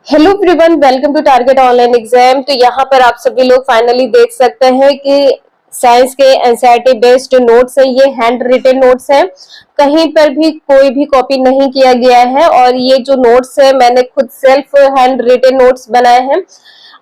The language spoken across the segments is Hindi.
Hello everyone, welcome to target online exam. तो यहाँ पर आप सभी लोग फाइनली देख सकते हैं कि साइंस के एनसीईआरटी बेस्ड नोट्स है। ये हैंड रिटन नोट्स है, कहीं पर भी कोई भी कॉपी नहीं किया गया है। और ये जो नोट्स है मैंने खुद सेल्फ हैंड रिटन नोट्स बनाए हैं।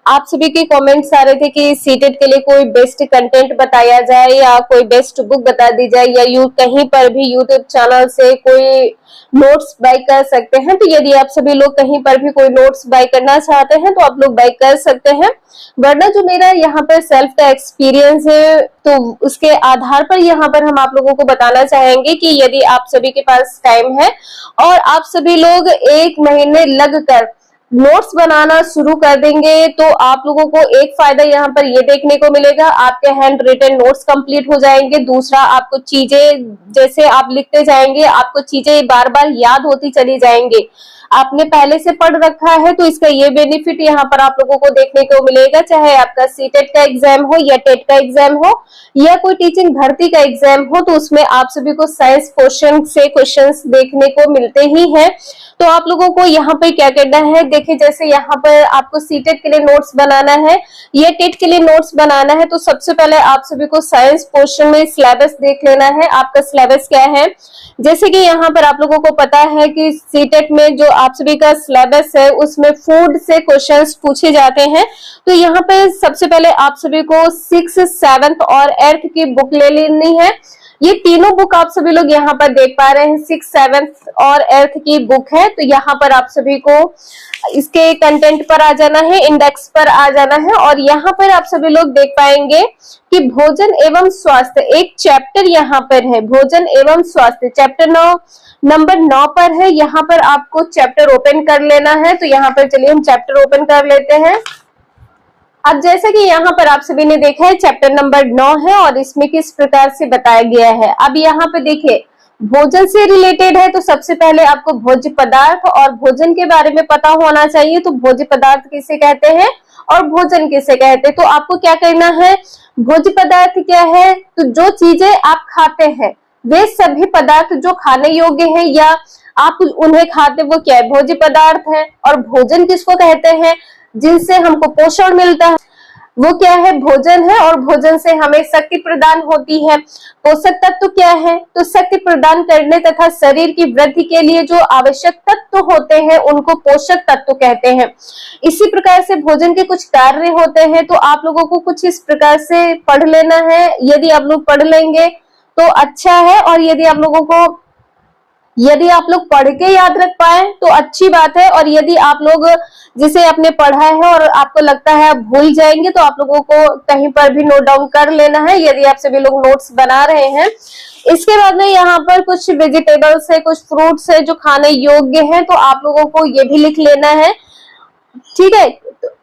आप सभी के कमेंट्स आ रहे थे कि सीटेट के लिए कोई बेस्ट कंटेंट बताया जाए या कोई बेस्ट बुक बता दी जाए या यू कहीं पर भी यूट्यूब चैनल से कोई नोट्स बाय कर सकते हैं। तो यदि आप सभी लोग कहीं पर भी कोई नोट्स बाय करना चाहते हैं तो आप लोग बाय कर सकते हैं। वरना जो मेरा यहाँ पर सेल्फ का एक्सपीरियंस है तो उसके आधार पर यहाँ पर हम आप लोगों को बताना चाहेंगे कि यदि आप सभी के पास टाइम है और आप सभी लोग 1 महीने लगकर नोट्स बनाना शुरू कर देंगे तो आप लोगों को एक फायदा यहाँ पर ये देखने को मिलेगा, आपके हैंड रिटन नोट्स कंप्लीट हो जाएंगे। दूसरा, आपको चीजें जैसे आप लिखते जाएंगे आपको चीजें बार बार याद होती चली जाएंगी। आपने पहले से पढ़ रखा है तो इसका ये बेनिफिट यहाँ पर आप लोगों को देखने को मिलेगा। चाहे आपका सीटेट का एग्जाम हो या टेट का एग्जाम हो या कोई टीचिंग भर्ती का एग्जाम हो, तो उसमें आप सभी को साइंस क्वेश्चन से क्वेश्चंस देखने को मिलते ही हैं। तो आप लोगों को यहाँ पर क्या करना है, देखिए जैसे यहाँ पर आपको सीटेट के लिए नोट्स बनाना है या टेट के लिए नोट्स बनाना है तो सबसे पहले आप सभी को साइंस पोर्शन में सिलेबस देख लेना है। आपका सिलेबस क्या है, जैसे कि यहाँ पर आप लोगों को पता है कि सीटेट में जो आप सभी का सिलेबस है उसमें फूड से क्वेश्चंस पूछे जाते हैं। तो यहाँ पे सबसे पहले आप सभी को 6th, 7th और 8th की बुक ले लेनी है। ये तीनों बुक आप सभी लोग यहाँ पर देख पा रहे हैं, 6th, 7th और 8th की बुक है। तो यहाँ पर आप सभी को इसके कंटेंट पर आ जाना है, इंडेक्स पर आ जाना है और यहाँ पर आप सभी लोग देख पाएंगे कि भोजन एवं स्वास्थ्य एक चैप्टर यहाँ पर है। भोजन एवं स्वास्थ्य चैप्टर नंबर 9 पर है। यहाँ पर आपको चैप्टर ओपन कर लेना है। तो यहाँ पर चलिए हम चैप्टर ओपन कर लेते हैं। अब जैसे कि यहाँ पर आप सभी ने देखा है चैप्टर नंबर 9 है और इसमें किस प्रकार से बताया गया है। अब यहाँ पे देखिए भोजन से रिलेटेड है तो सबसे पहले आपको भोज्य पदार्थ और भोजन के बारे में पता होना चाहिए। तो भोज्य पदार्थ किसे कहते हैं और भोजन किसे कहते हैं। तो आपको क्या करना है, भोज्य पदार्थ क्या है, तो जो चीजें आप खाते हैं वे सभी पदार्थ जो खाने योग्य है या आप उन्हें खाते वो क्या है, भोज्य पदार्थ है। और भोजन किसको कहते हैं, जिनसे हमको पोषण मिलता है वो क्या है, भोजन है। और भोजन से हमें शक्ति प्रदान होती है। पोषक तत्व क्या है, तो शक्ति प्रदान करने तथा शरीर की वृद्धि के लिए जो आवश्यक तत्व होते हैं उनको पोषक तत्व कहते हैं। इसी प्रकार से भोजन के कुछ कार्य होते हैं तो आप लोगों को कुछ इस प्रकार से पढ़ लेना है। यदि आप लोग पढ़ लेंगे तो अच्छा है और यदि आप लोग पढ़ के याद रख पाए तो अच्छी बात है। और यदि आप लोग जिसे आपने पढ़ा है और आपको लगता है आप भूल जाएंगे तो आप लोगों को कहीं पर भी नोट डाउन कर लेना है यदि आप सभी लोग नोट्स बना रहे हैं। इसके बाद में यहाँ पर कुछ वेजिटेबल्स है, कुछ फ्रूट्स है जो खाने योग्य है तो आप लोगों को ये भी लिख लेना है, ठीक है।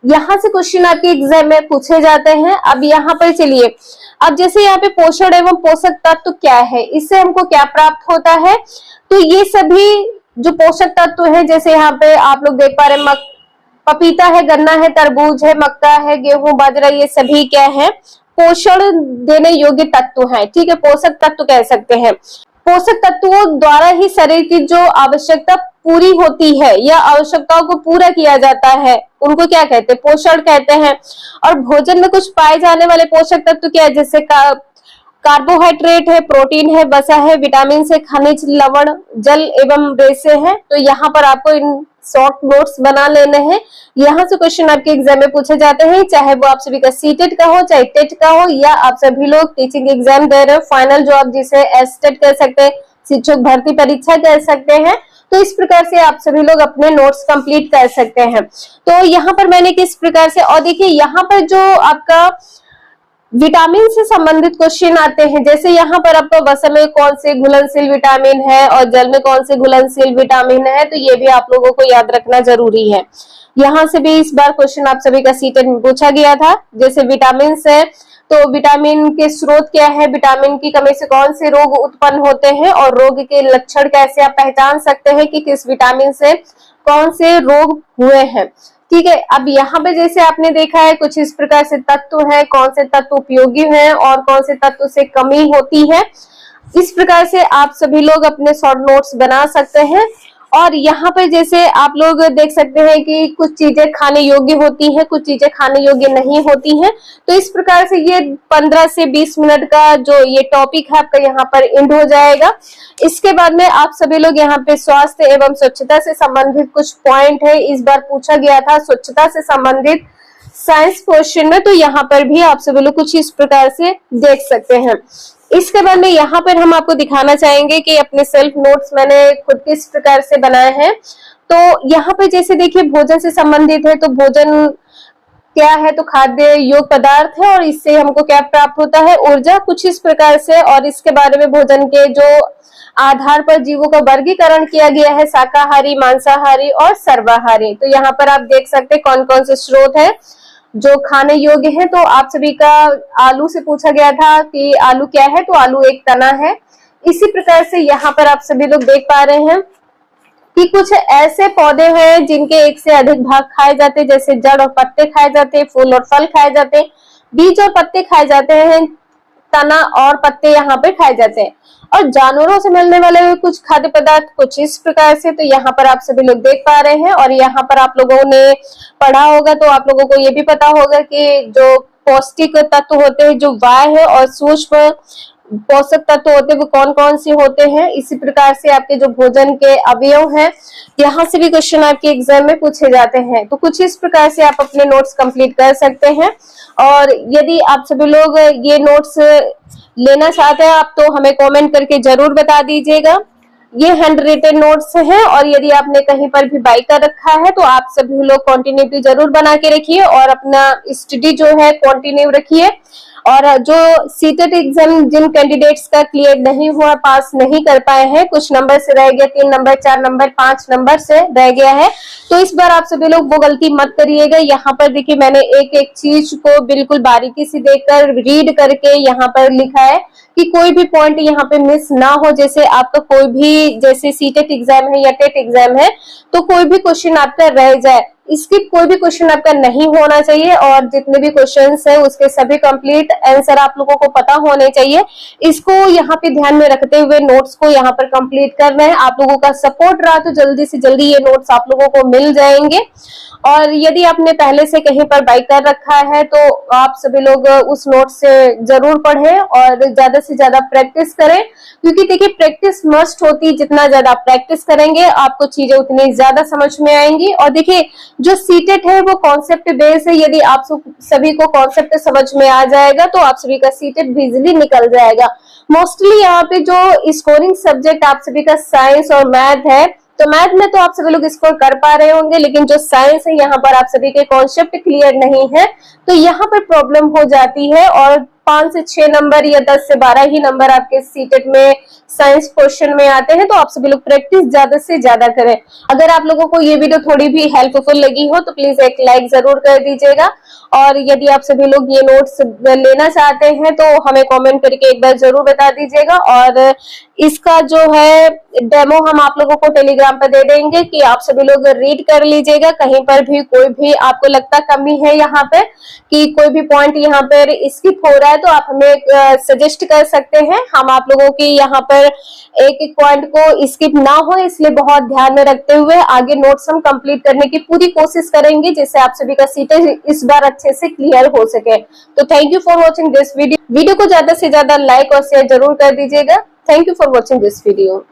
यहाँ से क्वेश्चन आपके एग्जाम में पूछे जाते हैं। अब यहाँ पर चलिए, अब जैसे यहाँ पे पोषण एवं पोषक तत्व क्या है, इससे हमको क्या प्राप्त होता है, तो ये सभी जो पोषक तत्व है जैसे यहाँ पे आप लोग देख पा रहे हैं पपीता है, गन्ना है, तरबूज है, मक्का है, गेहूं, बाजरा, ये सभी क्या है, पोषण देने योग्य तत्व है, ठीक है, पोषक तत्व कह सकते हैं। पोषक तत्वों द्वारा ही शरीर की जो आवश्यकता पूरी होती है या आवश्यकताओं को पूरा किया जाता है उनको क्या कहते हैं, पोषण कहते हैं। और भोजन में कुछ पाए जाने वाले पोषक तत्व क्या है, जैसे कार्बोहाइड्रेट है, प्रोटीन है, वसा है, विटामिन से, खनिज, लवण, जल एवं रेसे है। तो यहाँ पर आपको इन शॉर्ट नोट्स बना लेने हैं। यहाँ से क्वेश्चन आपके एग्जाम में पूछे जाते हैं, चाहे वो आप सभी का सीटेट का हो चाहे टेट का हो या आप सभी लोग टीचिंग एग्जाम दे रहे हो, फाइनल जॉब जिसे एसटेट कह सकते हैं, शिक्षक भर्ती परीक्षा कह सकते हैं। तो इस प्रकार से आप सभी लोग अपने नोट्स कंप्लीट कर सकते हैं। तो यहाँ पर मैंने किस प्रकार से, और देखिए यहाँ पर जो आपका विटामिन से संबंधित क्वेश्चन आते हैं, जैसे यहाँ पर आपको वसा में कौन से घुलनशील विटामिन है और जल में कौन से घुलनशील विटामिन है, तो ये भी आप लोगों को याद रखना जरूरी है। यहाँ से भी इस बार क्वेश्चन आप सभी का सीटेट में पूछा गया था। जैसे विटामिन है तो विटामिन के स्रोत क्या है, विटामिन की कमी से कौन से रोग उत्पन्न होते हैं और रोग के लक्षण कैसे आप पहचान सकते हैं कि किस विटामिन से कौन से रोग हुए हैं, ठीक है। अब यहाँ पे जैसे आपने देखा है कुछ इस प्रकार से तत्व है, कौन से तत्व उपयोगी हैं और कौन से तत्व से कमी होती है। इस प्रकार से आप सभी लोग अपने शॉर्ट नोट्स बना सकते हैं और यहाँ पर जैसे आप लोग देख सकते हैं कि कुछ चीजें खाने योग्य होती हैं, कुछ चीजें खाने योग्य नहीं होती हैं। तो इस प्रकार से ये 15 से 20 मिनट का जो ये टॉपिक है आपका यहाँ पर एंड हो जाएगा। इसके बाद में आप सभी लोग यहाँ पे स्वास्थ्य एवं स्वच्छता से संबंधित कुछ पॉइंट है, इस बार पूछा गया था स्वच्छता से संबंधित साइंस क्वेश्चन में, तो यहाँ पर भी आप सभी लोग कुछ इस प्रकार से देख सकते हैं। इसके बाद में यहाँ पर हम आपको दिखाना चाहेंगे कि अपने सेल्फ नोट्स मैंने खुद किस प्रकार से बनाए हैं। तो यहाँ पे जैसे देखिए भोजन से संबंधित है, तो भोजन क्या है, तो खाद्य योग पदार्थ है और इससे हमको क्या प्राप्त होता है, ऊर्जा, कुछ इस प्रकार से। और इसके बारे में भोजन के जो आधार पर जीवों का वर्गीकरण किया गया है, शाकाहारी, मांसाहारी और सर्वाहारी। तो यहाँ पर आप देख सकते हैं कौन कौन से स्रोत है जो खाने योग्य है। तो आप सभी का आलू से पूछा गया था कि आलू क्या है, तो आलू एक तना है। इसी प्रकार से यहाँ पर आप सभी लोग देख पा रहे हैं कि कुछ ऐसे पौधे हैं जिनके एक से अधिक भाग खाए जाते हैं, जैसे जड़ और पत्ते खाए जाते हैं, फूल और फल खाए जाते हैं, बीज और पत्ते खाए जाते हैं, तना और पत्ते यहाँ पे खाए जाते हैं। और जानवरों से मिलने वाले कुछ खाद्य पदार्थ कुछ इस प्रकार से, तो यहाँ पर आप सभी लोग देख पा रहे हैं। और यहाँ पर आप लोगों ने पढ़ा होगा तो आप लोगों को ये भी पता होगा कि जो पौष्टिक तत्व होते हैं, जो वाय है, और सूक्ष्म पोषक तत्व होते हैं वो कौन कौन से होते हैं। इसी प्रकार से आपके जो भोजन के अवयव हैं, यहाँ से भी क्वेश्चन आपके एग्जाम में पूछे जाते हैं। तो कुछ इस प्रकार से आप अपने नोट्स कंप्लीट कर सकते हैं। और यदि आप सभी लोग ये नोट्स लेना चाहते हैं आप, तो हमें कमेंट करके जरूर बता दीजिएगा। ये हैंड रिटन नोट्स हैं और यदि आपने कहीं पर भी बाई कर रखा है तो आप सभी लोग कंटिन्यूटी जरूर बना के रखिए और अपना स्टडी जो है कंटिन्यू रखिए। और जो सीटेट एग्जाम जिन कैंडिडेट्स का क्लियर नहीं हुआ, पास नहीं कर पाए हैं, कुछ नंबर से रह गया, 3 नंबर, 4 नंबर, 5 नंबर से रह गया है, तो इस बार आप सभी लोग वो गलती मत करिएगा। यहाँ पर देखिए मैंने एक एक चीज को बिल्कुल बारीकी से देखकर रीड करके यहाँ पर लिखा है कि कोई भी पॉइंट यहाँ पे मिस ना हो। जैसे आपका कोई भी जैसे सीटेट एग्जाम है या टेट एग्जाम है तो कोई भी क्वेश्चन आपका रह जाए, इसकी कोई भी क्वेश्चन आपका नहीं होना चाहिए। और जितने भी क्वेश्चंस है उसके सभी कंप्लीट आंसर आप लोगों को पता होने चाहिए। इसको यहाँ पे ध्यान में रखते हुए नोट्स को यहाँ पर कंप्लीट करना है। आप लोगों का सपोर्ट रहा तो जल्दी से जल्दी ये नोट्स आप लोगों को मिल जाएंगे। और यदि आपने पहले से कहीं पर बाई कर रखा है तो आप सभी लोग उस नोट से जरूर पढ़ें और ज्यादा से ज्यादा प्रैक्टिस करें, क्योंकि देखिए प्रैक्टिस मस्ट होती है। जितना ज्यादा प्रैक्टिस करेंगे आपको चीजें उतनी ज्यादा समझ में आएंगी। और देखिए जो सीटेट है वो कॉन्सेप्ट बेस्ड है, यदि आप सभी को कॉन्सेप्ट समझ में आ जाएगा तो आप सभी का सीटेट इजीली निकल जाएगा। मोस्टली यहाँ पे जो स्कोरिंग सब्जेक्ट आप सभी का साइंस और मैथ है, तो मैथ में तो आप सभी लोग स्कोर कर पा रहे होंगे, लेकिन जो साइंस है यहाँ पर आप सभी के कॉन्सेप्ट क्लियर नहीं है तो यहाँ पर प्रॉब्लम हो जाती है। और 5 से 6 नंबर या 10 से 12 ही नंबर आपके सीटेट में साइंस क्वेश्चन में आते हैं। तो आप सभी लोग प्रैक्टिस ज्यादा से ज्यादा करें। अगर आप लोगों को ये वीडियो थोड़ी भी हेल्पफुल लगी हो तो प्लीज एक लाइक जरूर कर दीजिएगा। और यदि आप सभी लोग ये नोट्स लेना चाहते हैं तो हमें कमेंट करके एक बार जरूर बता दीजिएगा। और इसका जो है डेमो हम आप लोगों को टेलीग्राम पर दे देंगे कि आप सभी लोग रीड कर लीजिएगा। कहीं पर भी कोई भी आपको लगता कमी है यहाँ पे कि कोई भी पॉइंट यहाँ पर स्किप हो रहा है तो आप हमें सजेस्ट कर सकते हैं। हम आप लोगों की यहाँ पर एक एक पॉइंट को स्किप ना हो इसलिए बहुत ध्यान में रखते हुए आगे नोट्स हम कंप्लीट करने की पूरी कोशिश करेंगे, जिससे आप सभी का सीटेट इस बार अच्छे से क्लियर हो सके। तो thank you for watching this video को ज्यादा से ज्यादा लाइक और शेयर जरूर कर दीजिएगा। Thank you for watching this video.